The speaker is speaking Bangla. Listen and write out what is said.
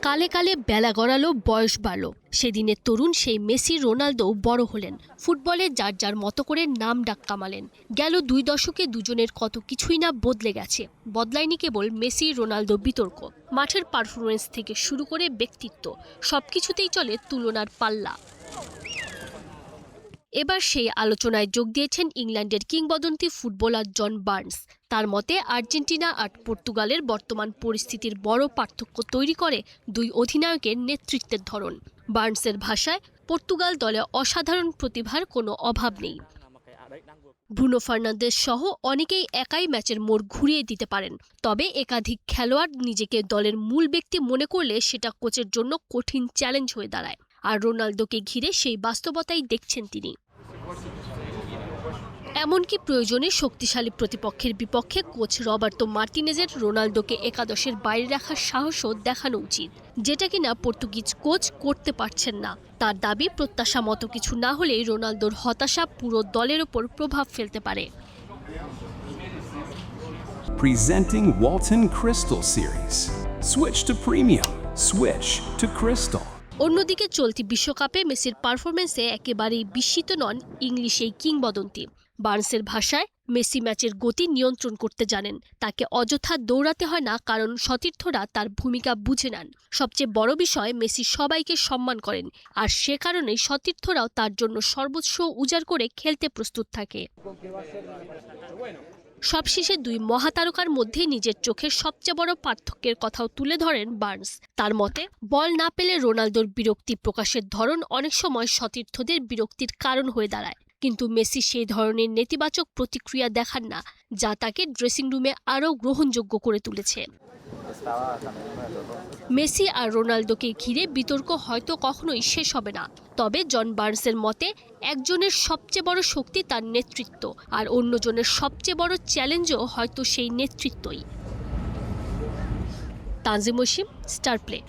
কালে কালে বেলা গড়ালো, বয়স বাড়ল। সেদিনের তরুণ সেই মেসি রোনালদো বড় হলেন, ফুটবলে যার যার মতো করে নাম ডাক কামালেন। গেল 2 দশকে দুজনের কত কিছুই না বদলে গেছে। বদলায়নি কেবল মেসি রোনালদো বিতর্ক, মাঠের পারফরমেন্স থেকে শুরু করে ব্যক্তিত্ব, সবকিছুতেই চলে তুলনার পাল্লা। এবার সেই আলোচনায় যোগ দিয়েছেন ইংল্যান্ডের কিংবদন্তি ফুটবলার জন বার্নস। তার মতে আর্জেন্টিনা আর পর্তুগালের বর্তমান পরিস্থিতির বড় পার্থক্য তৈরি করে দুই অধিনায়কের নেতৃত্বের ধরন। বার্নসের ভাষায়, পর্তুগাল দলে অসাধারণ প্রতিভার কোনো অভাব নেই। ব্রুনো ফার্নান্দেজ সহ অনেকেই একাই ম্যাচের মোড় ঘুরিয়ে দিতে পারেন, তবে একাধিক খেলোয়াড় নিজেকে দলের মূল ব্যক্তি মনে করলে সেটা কোচের জন্য কঠিন চ্যালেঞ্জ হয়ে দাঁড়ায়। আর রোনালদোকে ঘিরে সেই বাস্তবতাই দেখছেন তিনি। এমনকি প্রয়োজনে শক্তিশালী প্রতিপক্ষের বিপক্ষে কোচ রবার্তো মার্টিনেজের রোনালদোকে একাদশের বাইরে রাখার সাহসও দেখানো উচিত, যেটা কিনা পর্তুগিজ কোচ করতে পারছেন না। তার দাবি, প্রত্যাশা মতো কিছু না হলেই রোনালদোর হতাশা পুরো দলের ওপর প্রভাব ফেলতে পারে। Presenting Walton Crystal Series. Switch to premium. Switch to Crystal. অন্যদিকে চলতি বিশ্বকাপে মেসির পারফরমেন্সে একেবারেই বিস্মিত নন ইংলিশ এই কিংবদন্তি। বার্নসের ভাষায়, মেসি ম্যাচের গতি নিয়ন্ত্রণ করতে জানেন। তাকে অযথা দৌড়াতে হয় না, কারণ সতীর্থরা তার ভূমিকা বুঝে নেন। সবচেয়ে বড় বিষয়, মেসি সবাইকে সম্মান করেন, আর সে কারণেই সতীর্থরাও তার জন্য সর্বস্ব উজাড় করে খেলতে প্রস্তুত থাকে। সবশেষে দুই মহাতারকার মধ্যে নিজের চোখের সবচেয়ে বড় পার্থক্যের কথাও তুলে ধরেন বার্নস। তার মতে, বল না পেলে রোনালদোর বিরক্তি প্রকাশের ধরন অনেক সময় সতীর্থদের বিরক্তির কারণ হয়ে দাঁড়ায়, কিন্তু মেসি সেই ধরনের নেতিবাচক প্রতিক্রিয়া দেখান না, যা তাকে ড্রেসিং রুমে আরও গ্রহণযোগ্য করে তুলেছে। মেসি আর রোনালদোকে ঘিরে বিতর্ক হয়তো কখনোই শেষ হবে না, তবে জন বার্নসের মতে একজনের সবচেয়ে বড় শক্তি তার নেতৃত্ব, আর অন্যজনের সবচেয়ে বড় চ্যালেঞ্জও হয়তো সেই নেতৃত্বই। Tanzim Osim, star play.